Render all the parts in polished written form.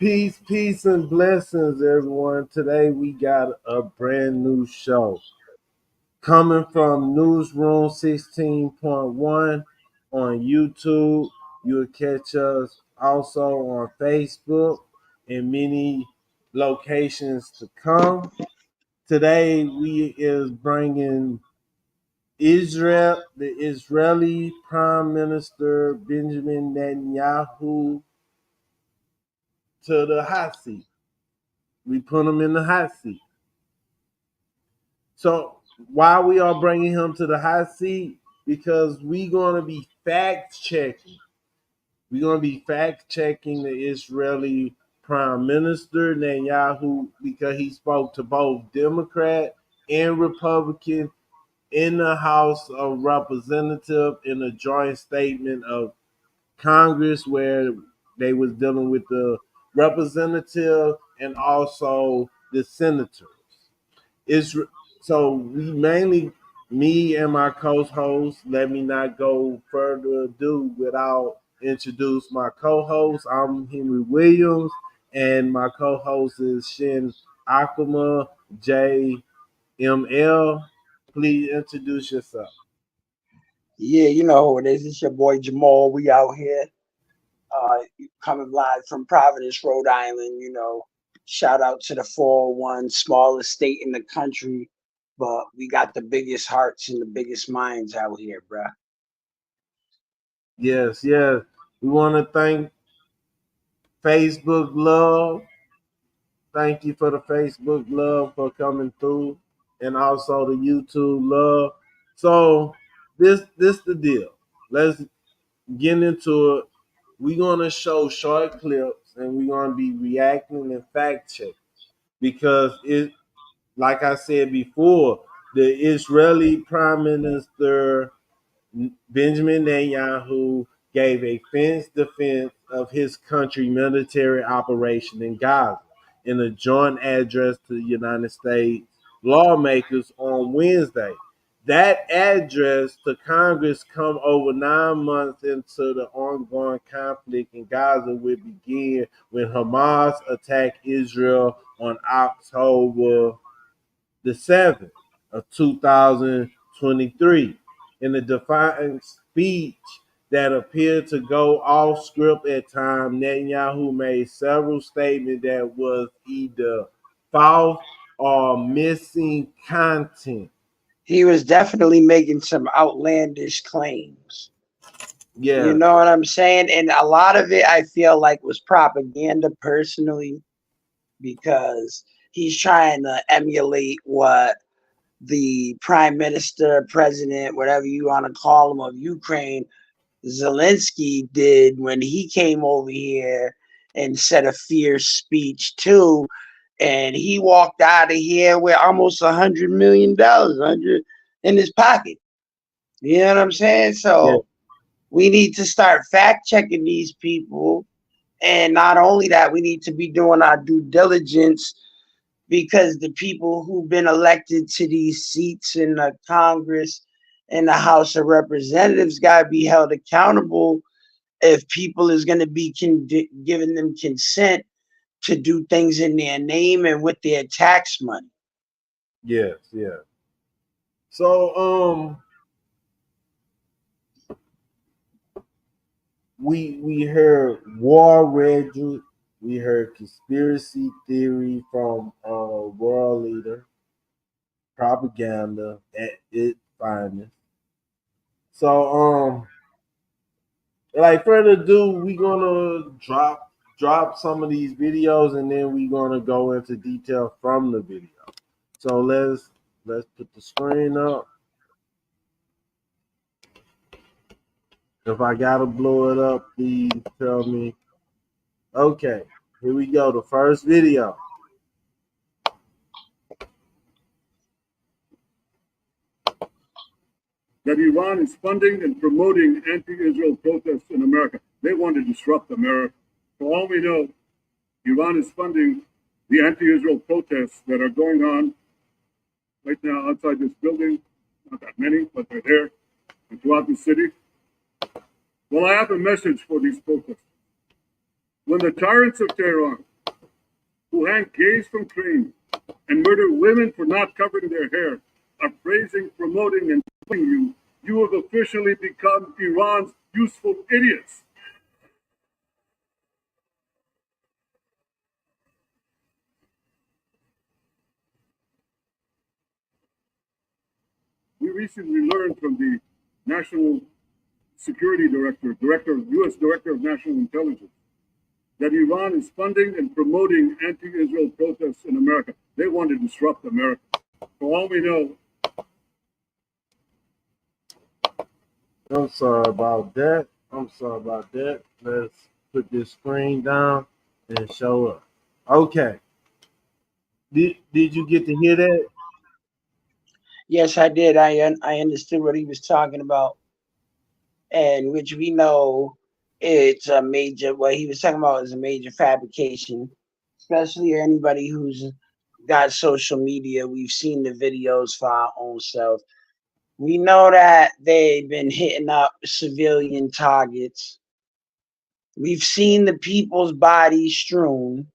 Peace, and blessings, everyone. Today we got a brand new show coming from Newsroom 16.1 on YouTube. You'll catch us also on Facebook and many locations to come. Today we is bringing the Israeli Prime Minister Benjamin Netanyahu to the hot seat. We put him in the hot seat. So why we are bringing him to the hot seat? Because we're going to be fact checking. We're going to be fact checking the Israeli Prime Minister Netanyahu because he spoke to both Democrat and Republican in the House of Representatives in a joint statement of Congress where they was dealing with the representative and also the senators. It's so we mainly me and my co-host. Let me not go further ado without introduce my co-host. I'm Henry Williams, and my co-host is Shin Akuma JML. Please introduce yourself. Yeah, you know who it is. It's your boy Jamal. We out here coming live from Providence, Rhode Island. Shout out to the 401, smallest state in the country, but we got the biggest hearts and the biggest minds out here, bruh. Yes. We want to thank Facebook Love. Thank you for the Facebook love for coming through, and also the YouTube love. So this the deal. Let's get into it. We're gonna show short clips, and we're gonna be reacting and fact checking because it, like I said before, the Israeli Prime Minister Benjamin Netanyahu gave a fenced defense of his country military operation in Gaza in a joint address to the United States lawmakers on Wednesday. That address to Congress come over 9 months into the ongoing conflict in Gaza, which began when Hamas attacked Israel on October the 7th of 2023. In a defiant speech that appeared to go off script at times, Netanyahu made several statements that was either false or missing content. He was definitely making some outlandish claims. Yeah. You know what I'm saying? And a lot of it I feel like was propaganda personally, because he's trying to emulate what the prime minister, president, whatever you want to call him, of Ukraine, Zelensky, did when he came over here and said a fierce speech too. And he walked out of here with almost $100 million in his pocket. You know what I'm saying? So we need to start fact checking these people. And not only that, we need to be doing our due diligence, because the people who've been elected to these seats in the Congress and the House of Representatives got to be held accountable if people is going to be giving them consent to do things in their name and with their tax money. Yes. So we heard war rhetoric. We heard conspiracy theory from a world leader, propaganda at its finest. So like further ado, we gonna drop some of these videos, and then we gonna go into detail from the video. So let's put the screen up. If I gotta blow it up, please tell me. Okay, here we go. The first video. That Iran is funding and promoting anti-Israel protests in America. They want to disrupt America. For all we know, Iran is funding the anti-Israel protests that are going on right now outside this building. Not that many, but they're there, and throughout the city. Well, I have a message for these protesters. When the tyrants of Tehran who hang gays from cranes and murder women for not covering their hair are praising, promoting, and telling you you have officially become Iran's useful idiots. We recently learned from the National Security Director, U.S. Director of National Intelligence, that Iran is funding and promoting anti-Israel protests in America. They want to disrupt America. For all we know, I'm sorry about that. I'm sorry about that. Let's put this screen down and show up. Okay. Did you get to hear that? Yes, I did. I understood what he was talking about, and which we know it's a major. What he was talking about is a major fabrication, especially anybody who's got social media. We've seen the videos for our own self. We know that they've been hitting up civilian targets. We've seen the people's bodies strewn.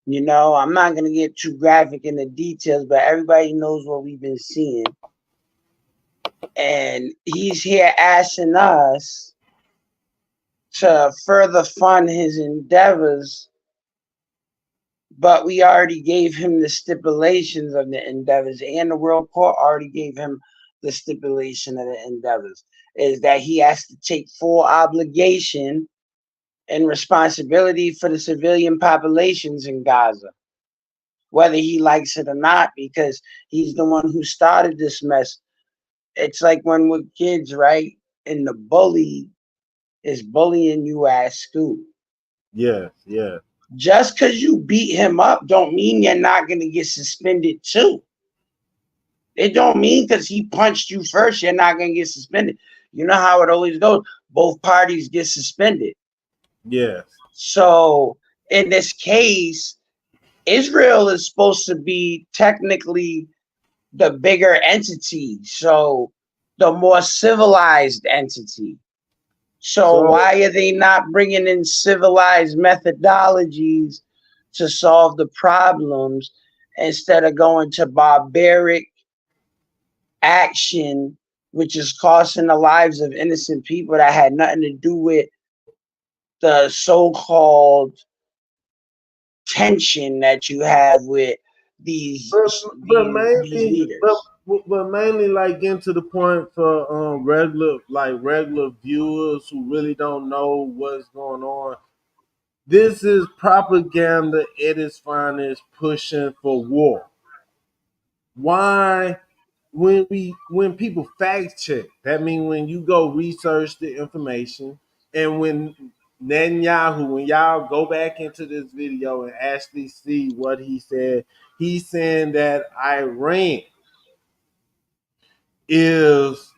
You know, I'm not going to get too graphic in the details, but everybody knows what we've been seeing. And he's here asking us to further fund his endeavors, but we already gave him the stipulations of the endeavors, and the World Court already gave him the stipulation of the endeavors, is that he has to take full obligation and responsibility for the civilian populations in Gaza, whether he likes it or not, because he's the one who started this mess. It's like when we're kids, right? And the bully is bullying you at school. Yes, yeah. Just because you beat him up don't mean you're not going to get suspended too. It don't mean because he punched you first, you're not going to get suspended. You know how it always goes. Both parties get suspended. Yes. So in this case, Israel is supposed to be technically the bigger entity. So the more civilized entity. So why are they not bringing in civilized methodologies to solve the problems instead of going to barbaric action, which is costing the lives of innocent people that had nothing to do with the so-called tension that you have with these leaders? But mainly like getting to the point for regular viewers who really don't know what's going on. This is propaganda at its finest, pushing for war. Why? When people fact check, that means when you go research the information, and when Netanyahu, when y'all go back into this video and actually see what he said, he's saying that Iran is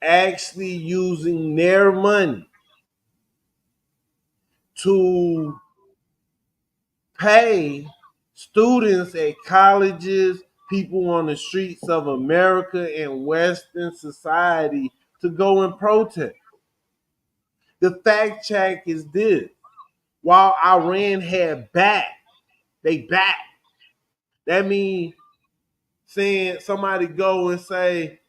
actually using their money to pay students at colleges, people on the streets of America and Western society to go and protest. The fact check is this: while Iran had they back. That means saying somebody go and say,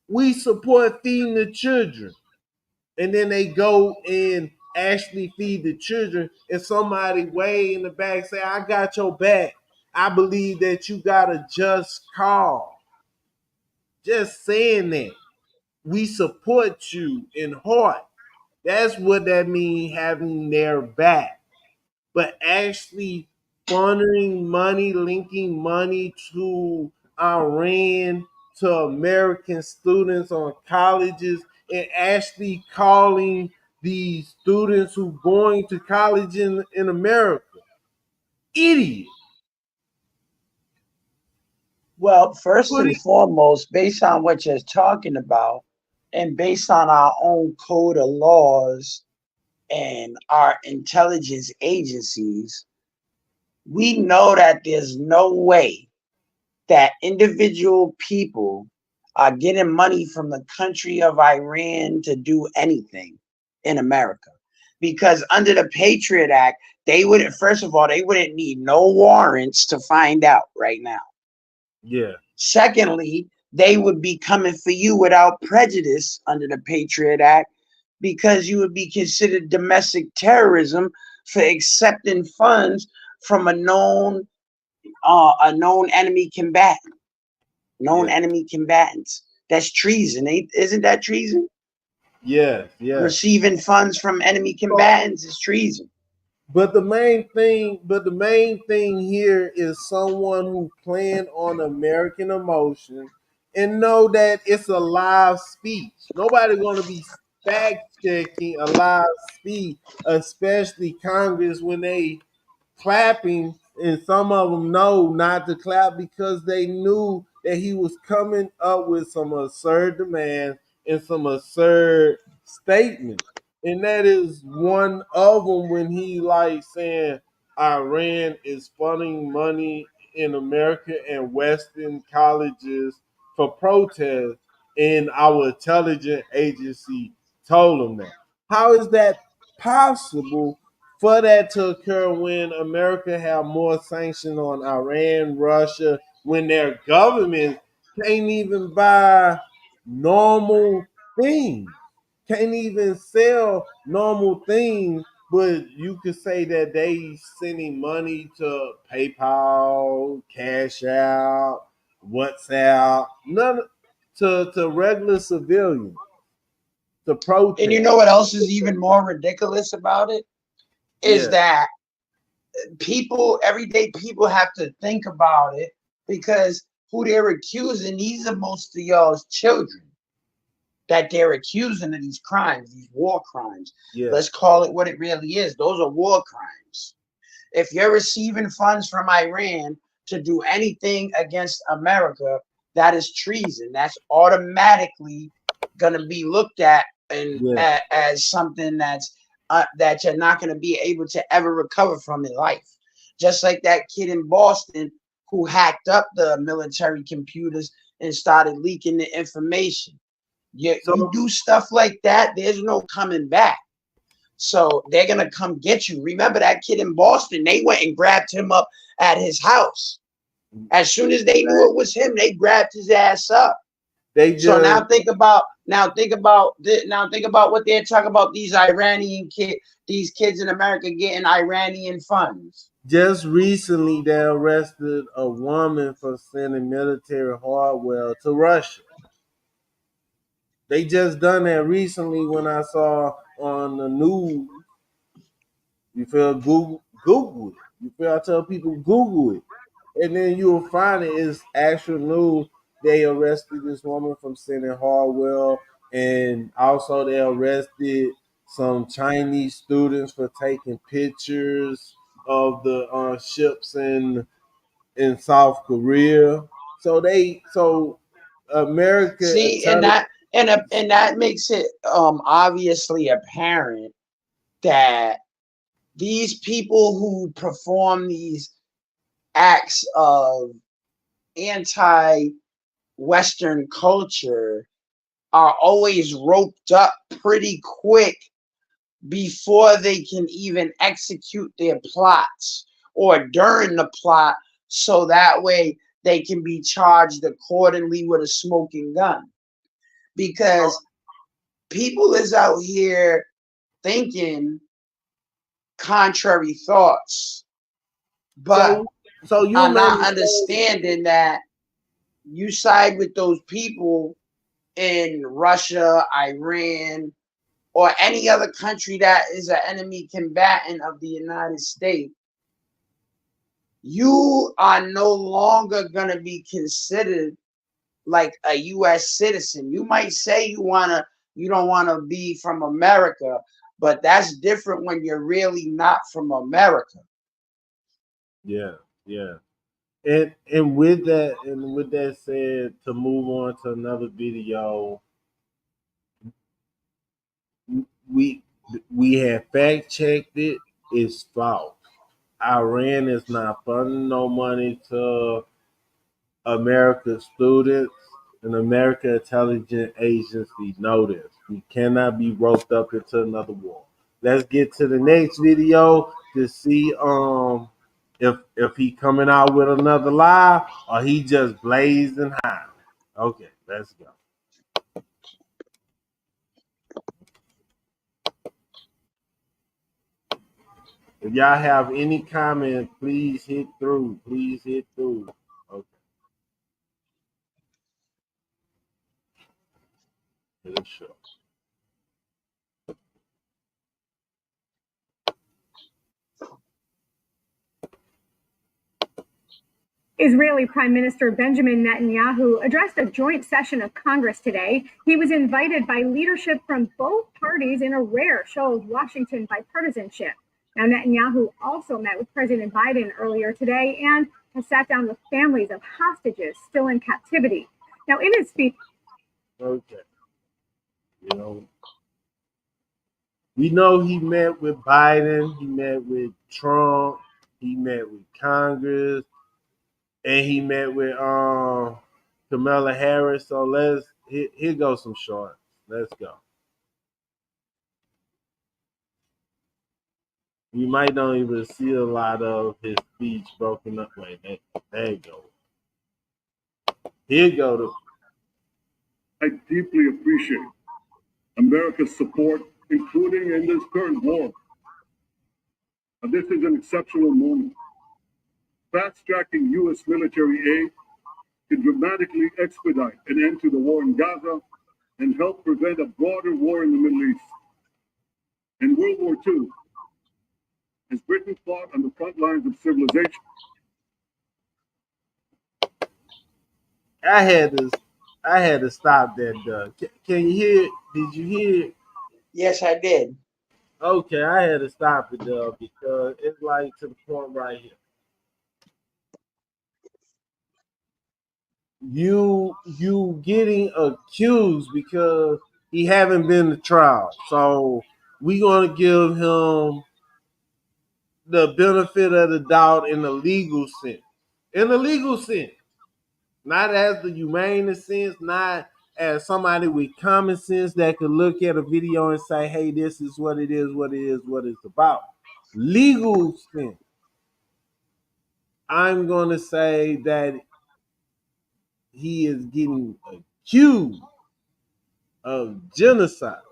we support feeding the children. And then they go and actually feed the children, and somebody way in the back say, I got your back. I believe that you got a just cause. Just saying that. We support you in heart. That's what that means, having their back. But actually funding money, linking money to Iran, to American students on colleges, and actually calling the students who going to college in America idiot. Well, first and foremost, based on what you're talking about, and based on our own code of laws and our intelligence agencies, we know that there's no way that individual people are getting money from the country of Iran to do anything in America, because under the Patriot Act, they wouldn't, first of all, they wouldn't need no warrants to find out right now. Yeah. Secondly, they would be coming for you without prejudice under the Patriot Act because you would be considered domestic terrorism for accepting funds from a known enemy combatant. Known Yeah. enemy combatants. That's treason. Isn't that treason? Yes. Yes. Receiving funds from enemy combatants is treason. But the main thing here is someone who planned on American emotion and know that it's a live speech. Nobody going to be fact checking a live speech, especially Congress when they clapping, and some of them know not to clap because they knew that he was coming up with some absurd demands and some absurd statements. And that is one of them when he like saying Iran is funding money in America and Western colleges for protests, and our intelligence agency told him that. How is that possible for that to occur when America have more sanctions on Iran, Russia, when their government can't even buy normal things, can't even sell normal things, but you could say that they sending money to PayPal, Cash Out, WhatsApp, none to regular civilians to And you protest. know what else is even more ridiculous about it? Is Yeah, that people, everyday people, have to think about it because who they're accusing, these are most of y'all's children that they're accusing of these crimes, these war crimes. yeah. Let's call it what it really is. Those are war crimes. If you're receiving funds from Iran to do anything against America, that is treason. That's automatically going to be looked at and Yeah. as something that you're not going to be able to ever recover from in life. Just like that kid in Boston who hacked up the military computers and started leaking the information. You So do stuff like that, there's no coming back. So they're gonna come get you. Remember that kid in Boston? They went and grabbed him up at his house. As soon as they knew it was him, they grabbed his ass up. they So just now think about what they're talking about. These kids in America getting Iranian funds. just recently they arrested a woman for sending military hardware to Russia. They just done that recently when I saw on the news. You feel Google it. You feel I tell people Google it. And then you'll find it's actual news. They arrested this woman from sending hardware, and also they arrested some Chinese students for taking pictures of the ships in South Korea. So America See, and that makes it obviously apparent that these people who perform these acts of anti-Western culture are always roped up pretty quick before they can even execute their plots or during the plot, so that way they can be charged accordingly with a smoking gun. Because people is out here thinking contrary thoughts, but so so you are not manage. understanding that you side with those people in Russia, Iran, or any other country that is an enemy combatant of the United States, you are no longer going to be considered like a U.S. citizen. You might say you don't want to be from America, but that's different when you're really not from America. Yeah, yeah. And with that said, to move on to another video, we we have fact checked it. It's false. Iran is not funding no money to America students, and America intelligence agency know this. We cannot be roped up into another war. let's get to the next video to see if he coming out with another lie or he just blazing high. Okay, let's go. If y'all have any comment, please hit through. Please hit through. Okay. Good show. Israeli Prime Minister Benjamin Netanyahu addressed a joint session of Congress today. He was invited by leadership from both parties in a rare show of Washington bipartisanship. Now, Netanyahu also met with President Biden earlier today and has sat down with families of hostages still in captivity. Now, in his speech, okay, you know, we know he met with Biden, he met with Trump, he met with Congress, and he met with Kamala Harris. So here goes some shorts. Let's go. You might not even see a lot of his speech broken up. Wait, there you go. Here you go. I deeply appreciate America's support, including in this current war. This is an exceptional moment. Fast-tracking U.S. military aid can dramatically expedite an end to the war in Gaza and help prevent a broader war in the Middle East. In World War II, as Britain fought on the front lines of civilization, I had to stop that, Doug. Can you hear it? Did you hear it? Yes, I did. Okay, I had to stop it, Doug, because it's like to the point right here. You getting accused because he haven't been to trial. So we gonna give him the benefit of the doubt in the legal sense. In the legal sense. Not as the humane sense, not as somebody with common sense that could look at a video and say, hey, this is what it is, what it is, what it's about. Legal sense. I'm gonna say that he is getting accused of genocide.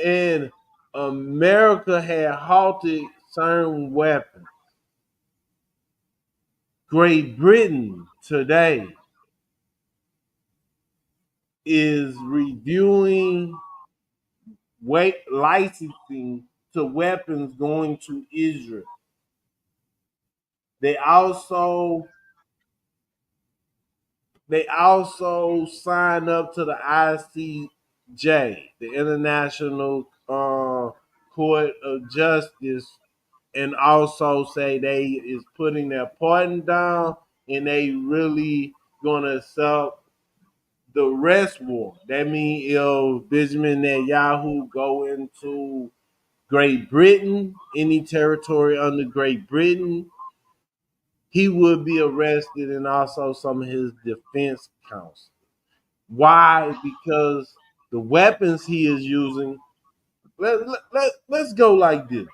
And America had halted certain weapons. Great Britain today is reviewing licensing to weapons going to Israel. They also signed up to the ICJ, the International Court of Justice, and also say they is putting their pardon down and they really gonna accept the rest war. That means if Benjamin Netanyahu go into Great Britain, any territory under Great Britain, he would be arrested and also some of his defense counsel. Why? Because the weapons he is using, let's go like this.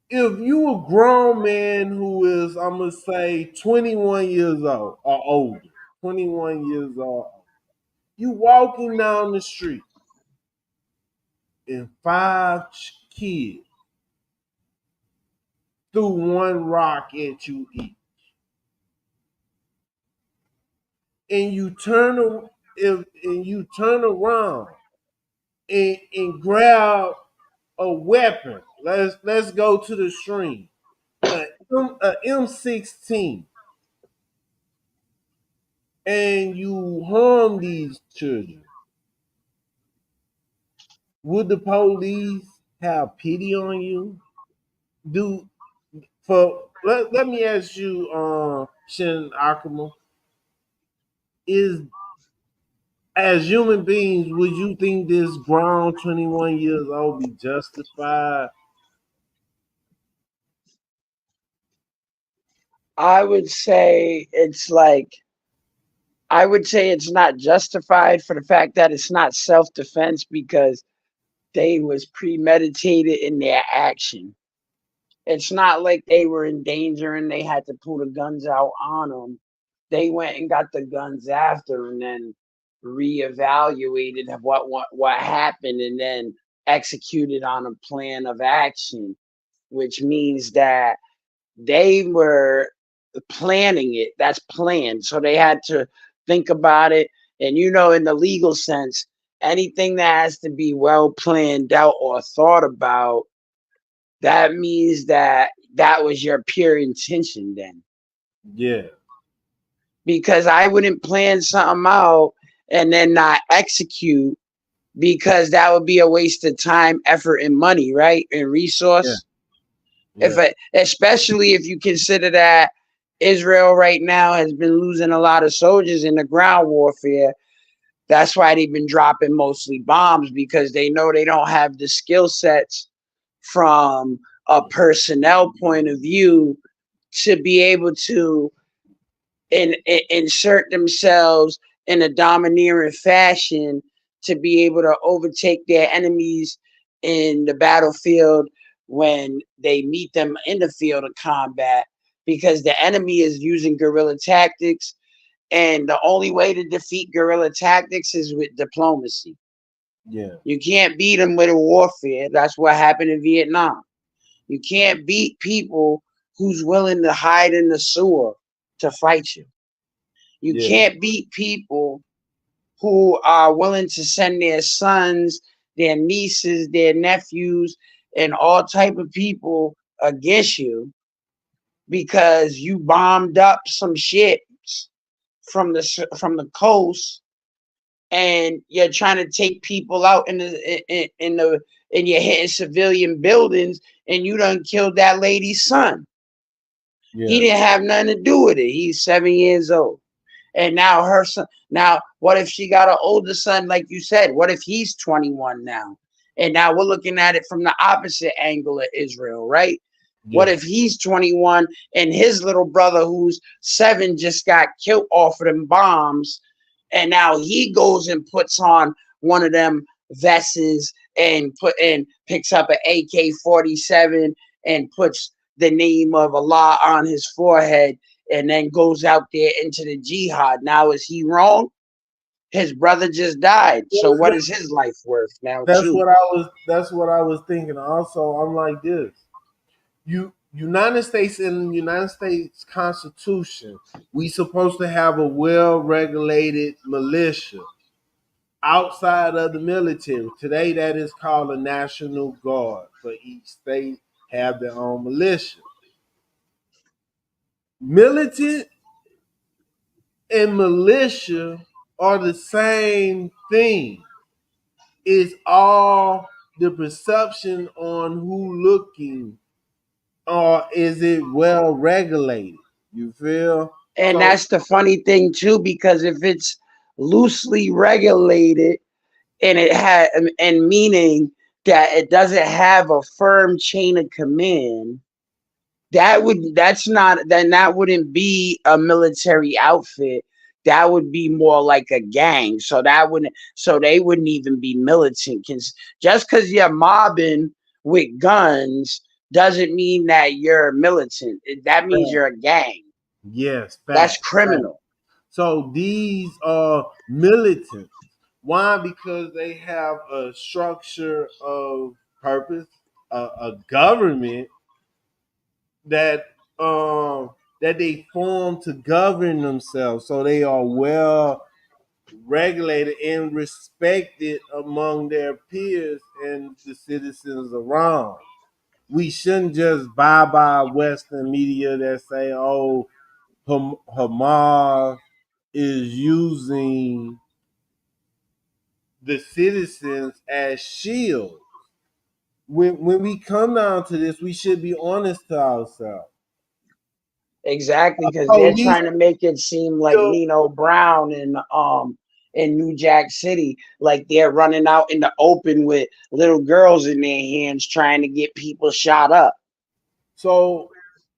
If you a grown man who is, I'm going to say, 21 years old or older, 21 years old, you walking down the street and 5 kids threw one rock at you each. And you turn around and grab a weapon. Let's go to the stream. A M16, and you harm these children. Would the police have pity on you? Let me ask you, Shin Akama, is as human beings, would you think this grown 21 years old be justified? I would say it's like I would say it's not justified for the fact that it's not self-defense because they was premeditated in their action. It's not like they were in danger and they had to pull the guns out on them. They went and got the guns after and then reevaluated what happened and then executed on a plan of action, which means that they were planning it. That's planned. So they had to think about it. And in the legal sense, anything that has to be well planned out or thought about, that means that was your pure intention then. Yeah. Because I wouldn't plan something out and then not execute, because that would be a waste of time, effort, and money, right? And resource. Yeah. Especially if you consider that Israel right now has been losing a lot of soldiers in the ground warfare. That's why they've been dropping mostly bombs, because they know they don't have the skill sets from a personnel point of view to be able to insert themselves in a domineering fashion to be able to overtake their enemies in the battlefield when they meet them in the field of combat, because the enemy is using guerrilla tactics, and the only way to defeat guerrilla tactics is with diplomacy. Yeah. You can't beat them with a warfare. That's what happened in Vietnam. You can't beat people who's willing to hide in the sewer to fight you. You can't beat people who are willing to send their sons, their nieces, their nephews, and all type of people against you because you bombed up some ships from the coast, and you're trying to take people out and you're hitting civilian buildings, and you done killed that lady's son. Yeah. He didn't have nothing to do with it. He's 7 years old. And now her son. Now, what if she got an older son, like you said? What if he's 21 now? And now we're looking at it from the opposite angle of Israel, right? Yeah. What if he's 21 and his little brother, who's 7, just got killed off of them bombs, and now he goes and puts on one of them vests and picks up an AK-47 and puts the name of Allah on his forehead, and then goes out there into the jihad. Now, is he wrong? His brother just died. So what is his life worth now? That's what I was thinking. Also, I'm like this. United States, in the United States Constitution, we supposed to have a well-regulated militia outside of the military. Today, that is called a National Guard. For each state have their own militia. Militant and militia are the same thing. It's all the perception on who looking, or is it well regulated? You feel? And So that's the funny thing too, because if it's loosely regulated and it had, and meaning that it doesn't have a firm chain of command, that wouldn't be a military outfit. That would be more like a gang. So they wouldn't even be militant. Just because you're mobbing with guns doesn't mean that you're militant. That means you're a gang. yes, That's fact. criminal. So these are militant. Why? Because they have a structure of purpose, a government that that they form to govern themselves. So they are well regulated and respected among their peers and the citizens around. We shouldn't just buy by Western media that say, "Oh, Hamas is using the citizens as shields." When we come down to this, we should be honest to ourselves. Exactly, because they're Police trying to make it seem like still, Nino Brown in New Jack City, like they're running out in the open with little girls in their hands trying to get people shot up. so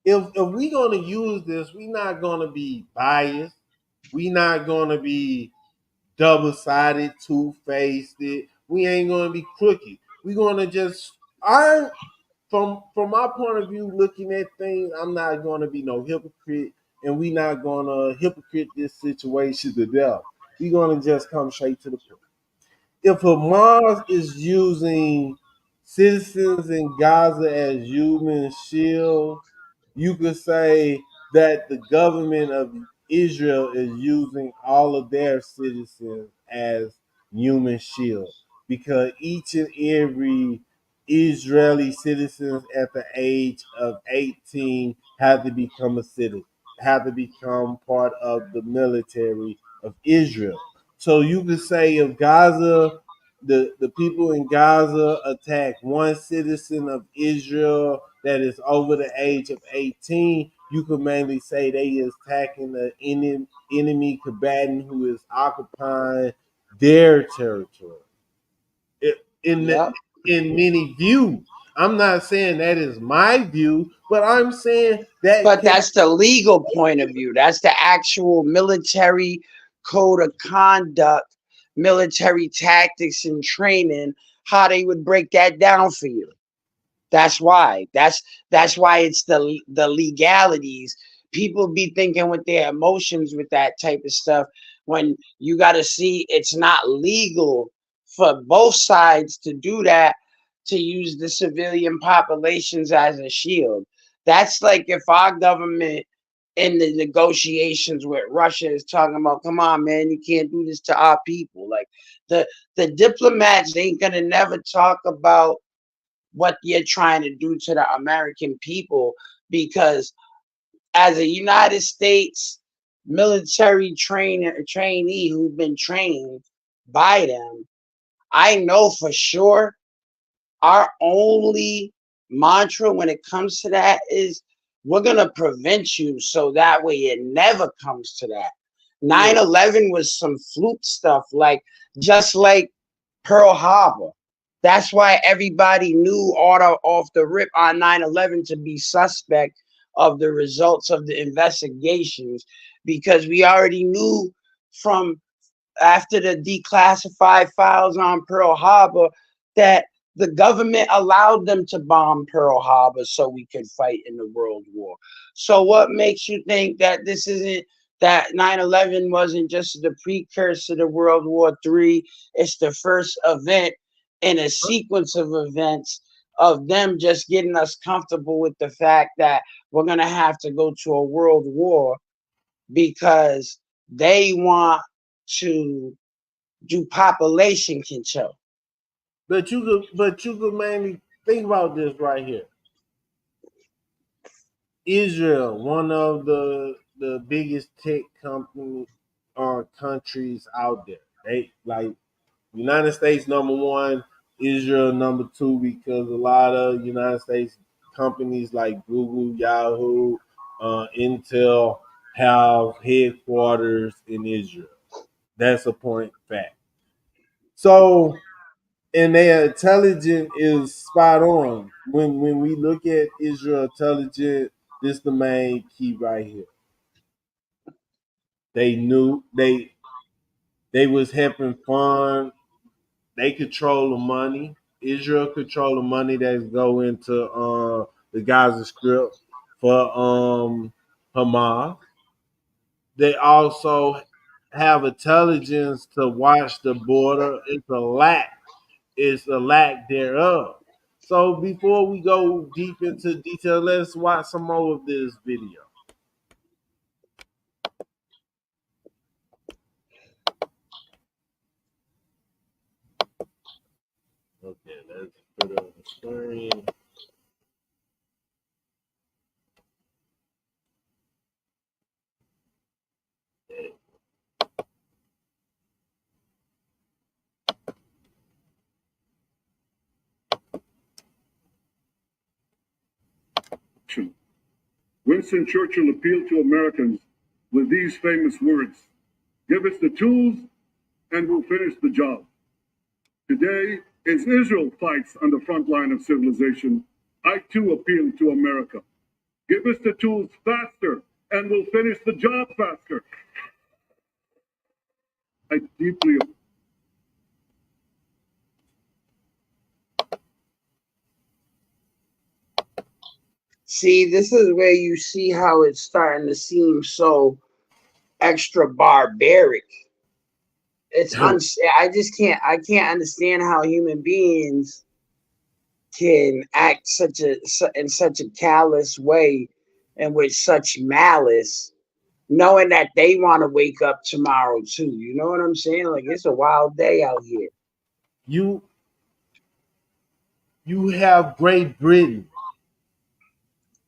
if we're gonna use this, we're not gonna be biased. We not gonna be double-sided, two-faced. We ain't gonna be crooked. We gonna just from my point of view, looking at things, I'm not gonna be no hypocrite, and we not gonna hypocrite this situation to death. We gonna just come straight to the point. If Hamas is using citizens in Gaza as human shield, you could say that the government of Israel is using all of their citizens as human shield, because each and every Israeli citizens at the age of 18 have to become a citizen, have to become part of the military of Israel. So you could say if Gaza, the people in Gaza attack one citizen of Israel that is over the age of 18, you could mainly say they is attacking the enemy combatant who is occupying their territory. In the, Yep. in many views, I'm not saying that is my view, but I'm saying that But can. that's the legal point of view. That's the actual military code of conduct, military tactics and training, how they would break that down for you. That's why. That's why it's the legalities. People be thinking with their emotions with that type of stuff when you got to see it's not legal for both sides to do that, to use the civilian populations as a shield. That's like if our government in the negotiations with Russia is talking about, come on, man, you can't do this to our people. Like the diplomats ain't gonna never talk about what you're trying to do to the American people, because as a United States military trainee who've been trained by them, I know for sure our only mantra when it comes to that is we're going to prevent you so that way it never comes to that. Yeah. 9/11 was some fluke stuff, like just like Pearl Harbor. That's why everybody knew off the rip on 9/11 to be suspect of the results of the investigations, because we already knew from after the declassified files on Pearl Harbor that the government allowed them to bomb Pearl Harbor so we could fight in the World War. So what makes you think that this isn't, that 9/11 wasn't just the precursor to World War III? It's the first event in a sequence of events of them just getting us comfortable with the fact that we're going to have to go to a world war because they want to do population control. But you could mainly think about this right here. Israel, one of the biggest tech company countries out there. They like United States number one, Israel number two, because a lot of United States companies like Google, Yahoo, Intel have headquarters in Israel. That's a point fact. So, and their intelligence is spot on. When we look at Israel intelligence, this the main key right here. They knew they was having fun. They control the money. Israel control the money that go into the Gaza Strip for Hamas. They also have intelligence to watch the border. It's a lack thereof. So before we go deep into detail, let's watch some more of this video. Okay, let's put it on the screen. Winston Churchill appealed to Americans with these famous words: give us the tools and we'll finish the job. Today, as Israel fights on the front line of civilization, I too appeal to America. Give us the tools faster and we'll finish the job faster. I deeply See, this is where you see how it's starting to seem so extra barbaric. I just can't understand how human beings can act in such a callous way and with such malice, knowing that they want to wake up tomorrow too. You know what I'm saying? Like, it's a wild day out here. You have Great Britain,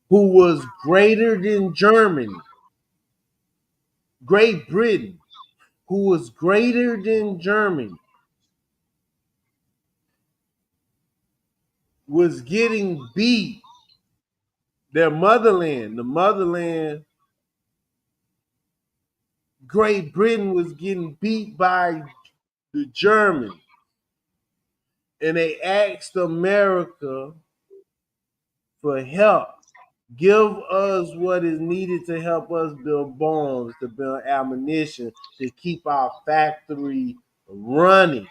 who was greater than Germany. Great Britain, who was greater than Germany, was getting beat. Their motherland, the motherland, Great Britain was getting beat by the Germans. And they asked America for help. Give us what is needed to help us build bombs, to build ammunition, to keep our factory running.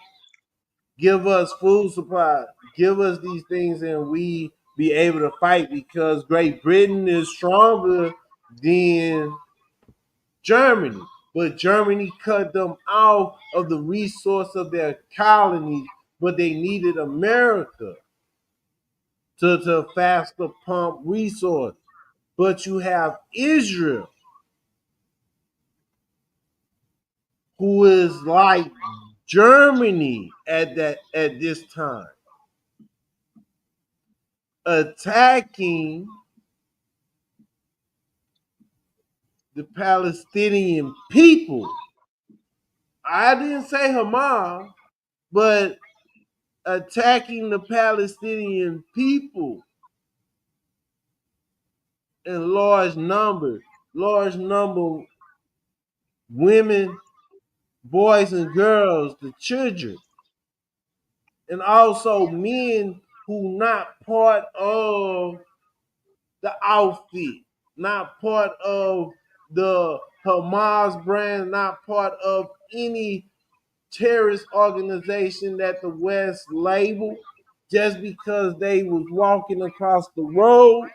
Give us food supply. Give us these things, and we be able to fight, because Great Britain is stronger than Germany. But Germany cut them off of the resource of their colonies, but they needed America to faster pump resources. But you have Israel, who is like Germany at this time, attacking the Palestinian people. I didn't say Hamas, but attacking the Palestinian people in large number women, boys and girls, the children, and also men who not part of the outfit, not part of the Hamas brand, not part of any terrorist organization that the West labeled. Just because they was walking across the road,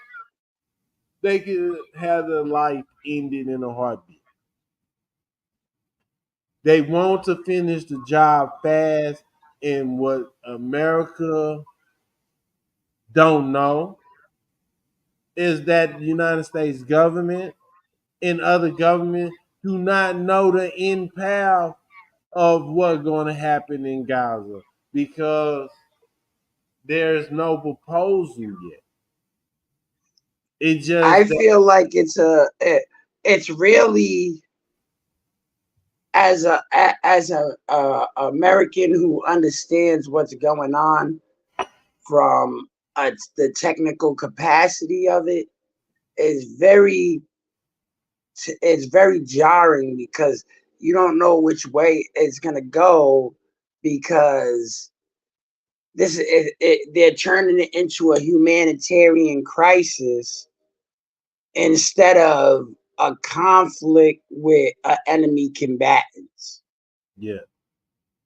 they could have their life ended in a heartbeat. They want to finish the job fast, and what America don't know is that the United States government and other governments do not know the end path of what's going to happen in Gaza, because there's no proposal yet. It I just feel like it's really, as a American who understands what's going on from the technical capacity of it, is it's very jarring, because you don't know which way it's gonna go, because they're turning it into a humanitarian crisis instead of a conflict with enemy combatants. yeah.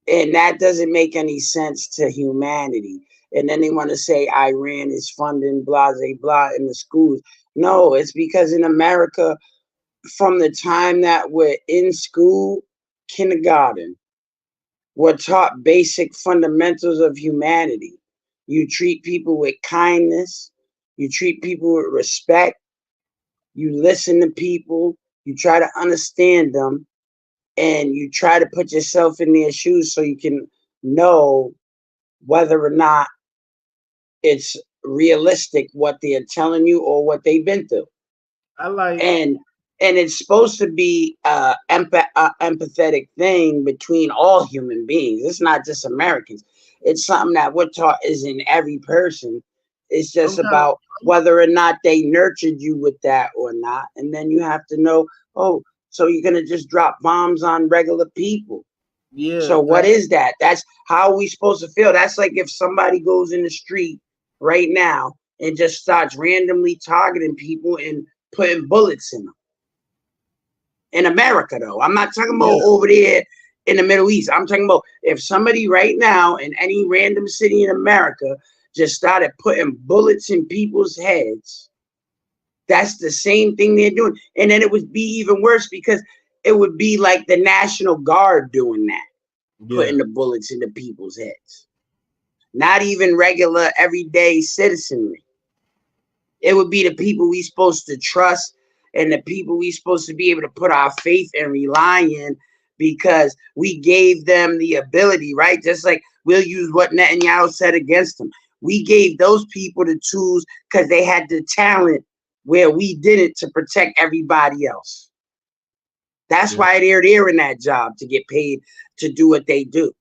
And that doesn't make any sense to humanity. And then they want to say Iran is funding blah, blah, blah in the schools. No, it's because in America, from the time that we're in school, kindergarten, we're taught basic fundamentals of humanity. You treat people with kindness, you treat people with respect, you listen to people, you try to understand them, and you try to put yourself in their shoes so you can know whether or not it's realistic what they're telling you or what they've been through. I like and it's supposed to be empathetic thing between all human beings. It's not just Americans. It's something that we're taught is in every person. It's just sometimes. about whether or not they nurtured you with that or not. And then you have to know, oh, so you're gonna just drop bombs on regular people. Yeah, So what is that? That's how we supposed to feel. That's like if somebody goes in the street right now and just starts randomly targeting people and putting bullets in them. In America, though, I'm not talking about yeah. over there in the Middle East. I'm talking about if somebody right now in any random city in America just started putting bullets in people's heads, that's the same thing they're doing. And then it would be even worse because it would be like the National Guard doing that, putting the bullets into people's heads. Not even regular everyday citizenry. It would be the people we supposed to trust and the people we supposed to be able to put our faith and rely in because we gave them the ability, right? Just like we'll use what Netanyahu said against them. We gave those people the tools because they had the talent where we didn't to protect everybody else. That's why they're in that job, to get paid to do what they do.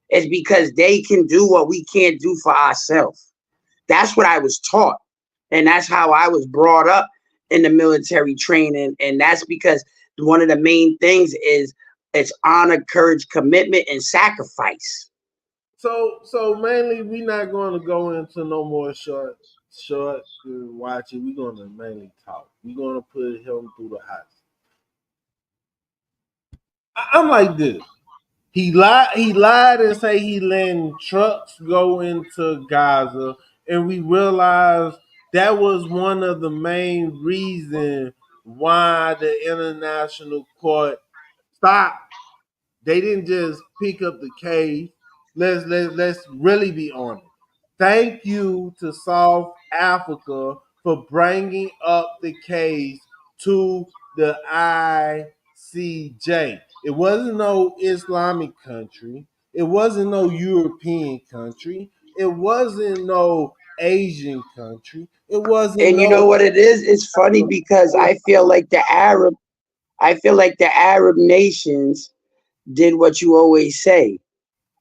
It's because they can do what we can't do for ourselves. That's what I was taught. And that's how I was brought up in the military training. And that's because one of the main things is it's honor, courage, commitment, and sacrifice. So mainly we're not going to go into no more short and watch it. We're going to mainly talk. We're going to put him through the hot. I'm like this. He lied and say he letting trucks go into Gaza, and we realized that was one of the main reasons why the international court stopped. They didn't just pick up the case. Let's really be honest. Thank you to South Africa for bringing up the case to the ICJ. It wasn't no Islamic country. It wasn't no European country. It wasn't no Asian country. It wasn't And you know no. what it is? It's funny because I feel like the Arab nations did what you always say.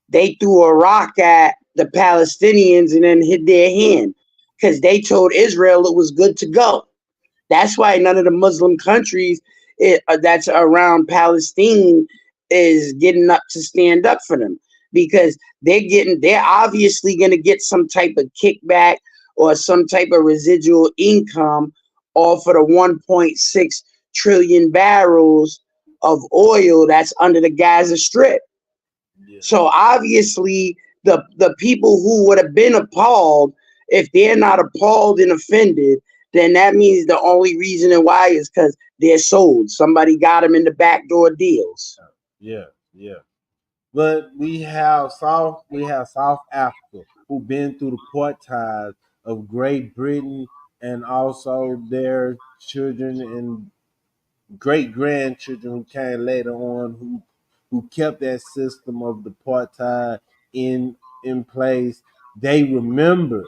They threw a rock at the Palestinians and then hid their hand because they told Israel it was good to go. That's why none of the Muslim countries that's around Palestine is getting up to stand up for them because they're obviously going to get some type of kickback or some type of residual income off of the 1.6 trillion barrels of oil that's under the Gaza Strip. Yeah. So obviously the people who would have been appalled, if they're not appalled and offended, then that means the only reason and why is because they're sold. Somebody got them in the backdoor deals. Yeah. But we have South Africa who've been through the apartheid of Great Britain, and also their children and great grandchildren who came later on who kept that system of the apartheid in place. They remember.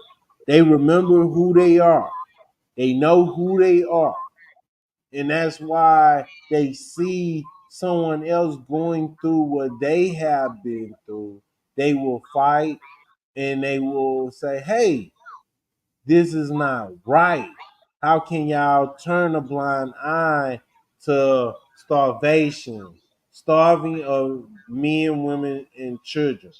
They remember who they are. They know who they are. And that's why they see someone else going through what they have been through. They will fight and they will say, hey, this is not right. How can y'all turn a blind eye to starvation, starving of men, women, and children?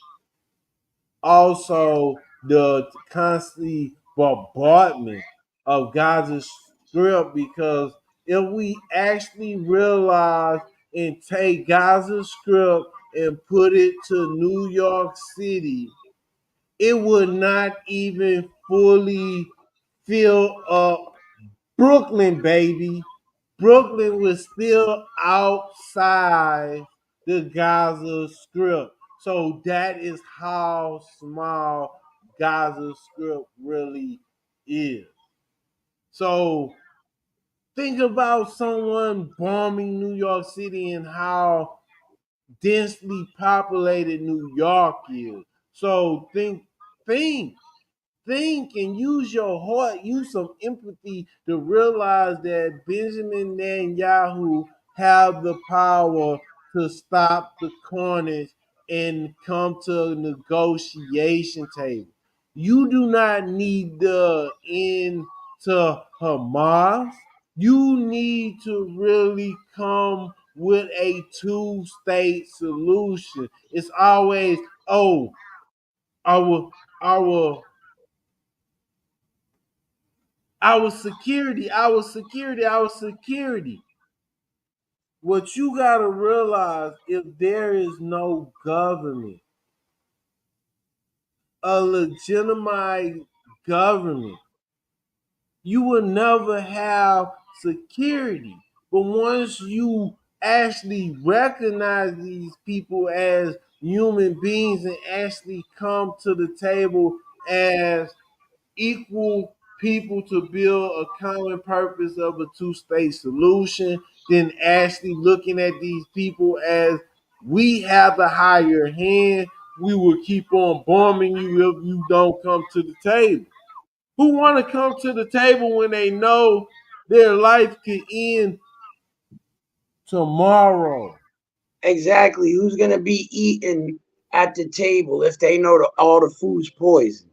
Also, the constantly bombardment of Gaza's Strip, because if we actually realize and take Gaza's Strip and put it to New York City, it would not even fully fill up Brooklyn, baby. Brooklyn was still outside the Gaza Strip. So that is how small Gaza Strip really is. So think about someone bombing New York City and how densely populated New York is. So think think and use your heart, use some empathy to realize that Benjamin Netanyahu have the power to stop the carnage and come to a negotiation table. You do not need the end to Hamas. You need to really come with a two-state solution. It's always, oh, our our security. what you gotta realize, if there is no government, a legitimized government, you will never have security. But once you actually recognize these people as human beings and actually come to the table as equal people to build a common purpose of a two-state solution, then actually looking at these people as we have the higher hand, we will keep on bombing you if you don't come to the table. Who want to come to the table when they know their life could end tomorrow? Exactly. Who's gonna be eating at the table if they know all the food's poison?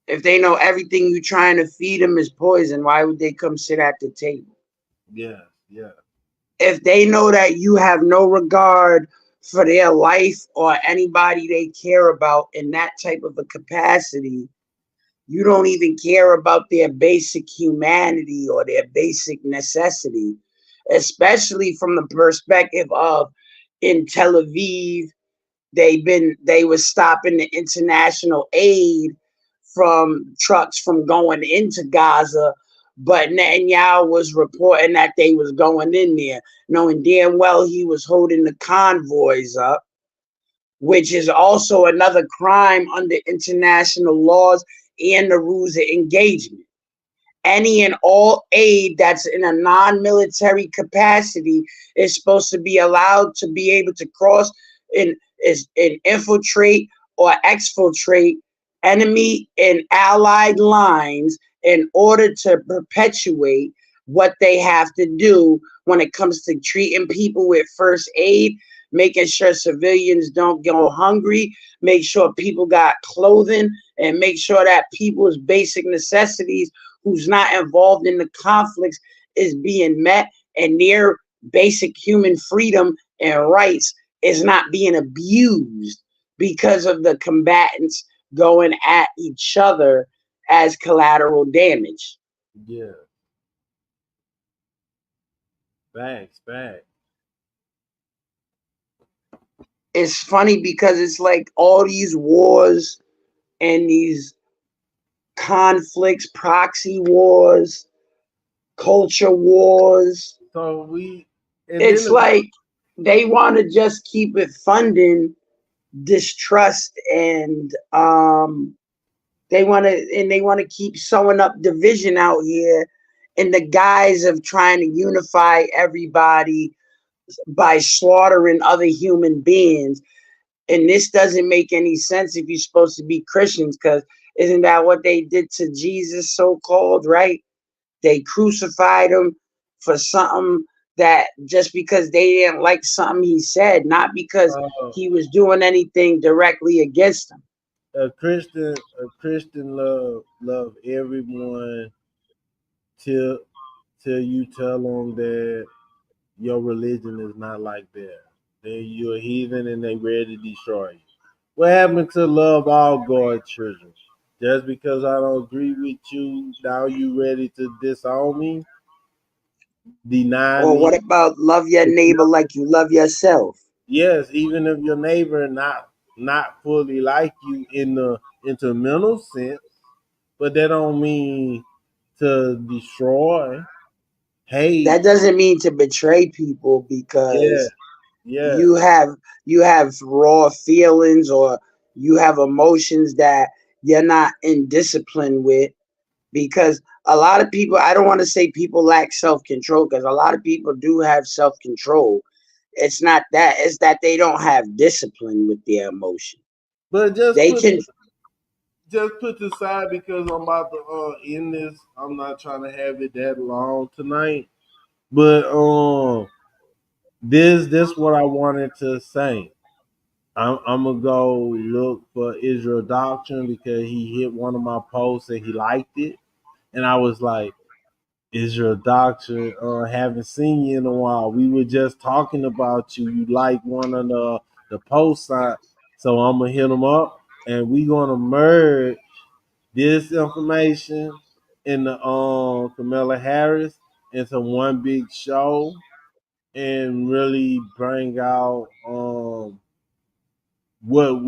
If they know everything you're trying to feed them is poison, why would they come sit at the table? Yeah, yeah. If they know that you have no regard for their life or anybody they care about in that type of a capacity, you don't even care about their basic humanity or their basic necessity, especially from the perspective of in Tel Aviv, they were stopping the international aid from trucks from going into Gaza, but Netanyahu was reporting that they was going in there, knowing damn well he was holding the convoys up, which is also another crime under international laws and the rules of engagement. Any and all aid that's in a non-military capacity is supposed to be allowed to be able to cross and infiltrate or exfiltrate enemy and allied lines in order to perpetuate what they have to do when it comes to treating people with first aid, making sure civilians don't go hungry, make sure people got clothing, and make sure that people's basic necessities who's not involved in the conflicts is being met, and their basic human freedom and rights is not being abused because of the combatants going at each other as collateral damage. Yeah. Facts, facts. It's funny because it's like all these wars and these conflicts, proxy wars, culture wars. So we, and then It's like they want to just keep it funding distrust, and they want to keep sewing up division out here in the guise of trying to unify everybody by slaughtering other human beings. And this doesn't make any sense if you're supposed to be Christians, because isn't that what they did to Jesus, so-called, right? They crucified him for something that just because they didn't like something he said, not because he was doing anything directly against them. a Christian love everyone till you tell them that your religion is not like theirs. Then you're a heathen and they ready to destroy you. What happened to love all God's children? Just because I don't agree with you, now you ready to disown me, deny Or what me? about love your neighbor like you love yourself? Yes, even if your neighbor not fully like you in the intermental sense, but that don't mean to destroy, hate. That doesn't mean to betray people, Yeah, because yeah. you have you have raw feelings, or you have emotions that you're not in discipline with. Because a lot of people, I don't want to say people lack self-control, because a lot of people do have self-control. It's not that, it's that they don't have discipline with their emotion. But They can. just put this aside because I'm about to end this. I'm not trying to have it that long tonight. But this what I wanted to say. I'm gonna go look for Israel Doctrine because he hit one of my posts and he liked it, and I was like, Israel Doctrine, haven't seen you in a while. We were just talking about you. You like one of the posts, so I'm gonna hit him up and we gonna merge this information in the Kamala Harris into one big show and really bring out what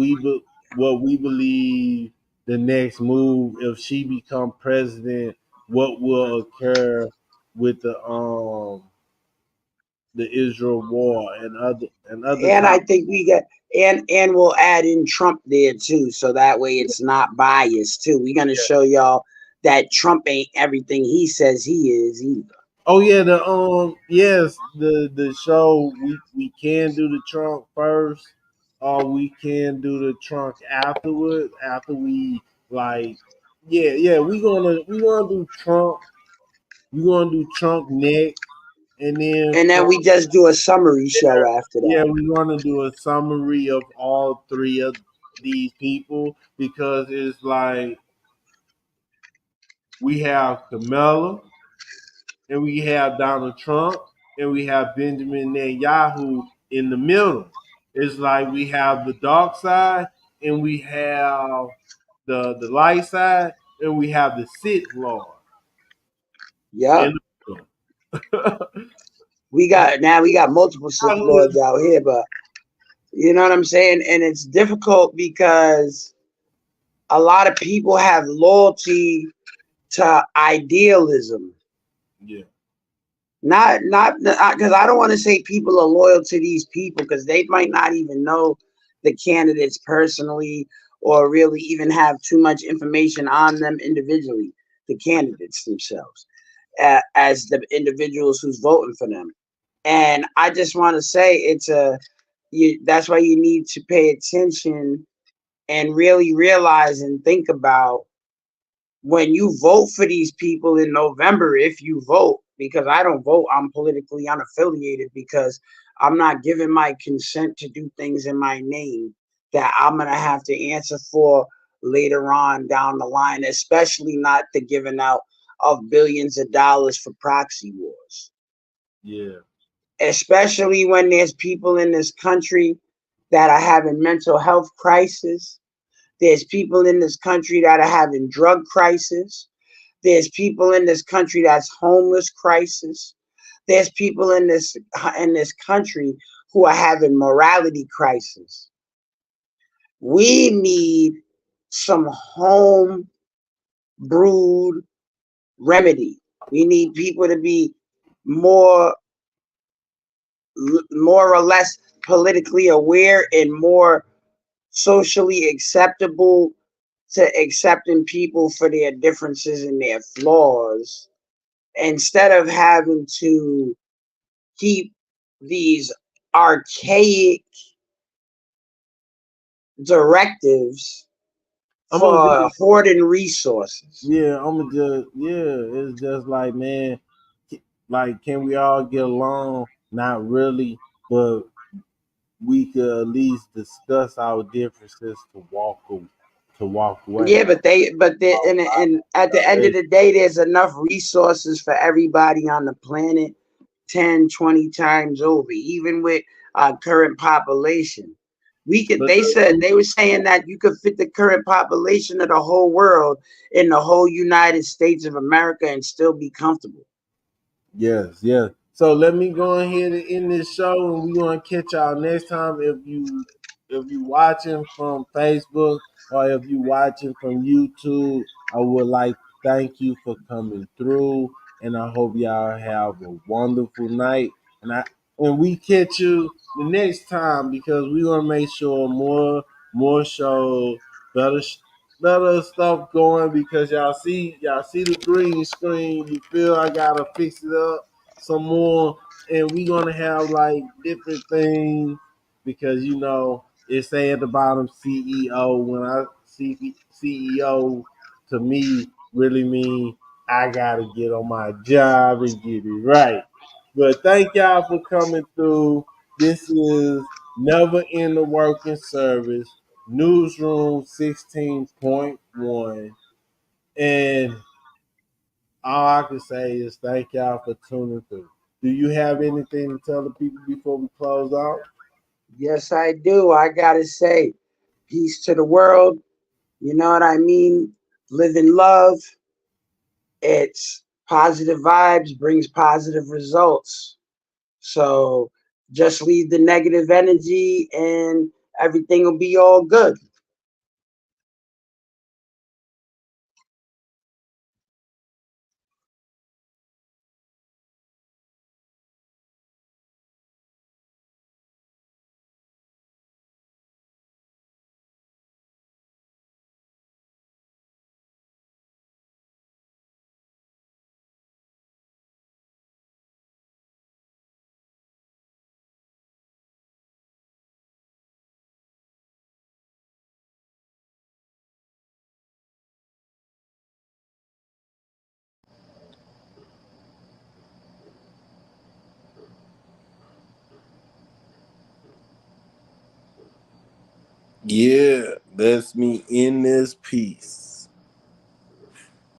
what we believe the next move if she become president, what will occur with the Israel war and other And I topics. think we got and we'll add in Trump there too, so that way it's not biased too. We're gonna show y'all that Trump ain't everything he says he is either. Oh yeah, the yes, the show we can do the trunk first, or we can do the trunk afterwards. After we like, yeah, we gonna do trunk. We gonna do trunk next, and then And then from we just do a summary show there, after that. yeah, we're gonna do a summary of all three of these people because it's like we have Kamala, and we have Donald Trump, and we have Benjamin Netanyahu in the middle. It's like we have the dark side, and we have the light side, and we have the Sith Lord Yep. in the middle. We got multiple Sith Netanyahu Lords out here, but you know what I'm saying? And it's difficult because a lot of people have loyalty to idealism. yeah, Not because I don't want to say people are loyal to these people because they might not even know the candidates personally or really even have too much information on them individually, the candidates themselves, as the individuals who's voting for them. And I just want to say that's why you need to pay attention and really realize and think about when you vote for these people in November, if you vote, because I don't vote, I'm politically unaffiliated because I'm not giving my consent to do things in my name that I'm going to have to answer for later on down the line, especially not the giving out of billions of dollars for proxy wars. yeah. Especially when there's people in this country that are having mental health crisis. There's people in this country that are having drug crisis. There's people in this country that's homeless crisis. There's people in this country who are having morality crisis. We need some home brewed remedy. We need people to be more more or less politically aware and more socially acceptable to accepting people for their differences and their flaws instead of having to keep these archaic directives I'm gonna for just hoarding resources. it's just like man, like can we all get along? Not really, but we could at least discuss our differences to walk away. Yeah, and at the end of the day, there's enough resources for everybody on the planet 10, 20 times over, even with our current population. But They were saying that you could fit the current population of the whole world in the whole United States of America and still be comfortable. yes, yes. So let me go ahead and end this show, and we're gonna catch y'all next time. If you watching from Facebook or if you watching from YouTube, I would like to thank you for coming through, and I hope y'all have a wonderful night. And we catch you the next time because we're gonna make sure more shows, better better stuff going because y'all see the green screen. You feel I gotta fix it up some more, and we gonna have like different things because it say at the bottom CEO. When I see CEO, to me really mean I gotta get on my job and get it right. But thank y'all for coming through. This is Never in the Working Service, Newsroom 16.1. And all I can say is thank y'all for tuning through. Do you have anything to tell the people before we close out? Yes, I do. I gotta say, peace to the world. You know what I mean? Live in love. It's positive vibes brings positive results. So just leave the negative energy and everything will be all good. Yeah, that's me in this piece.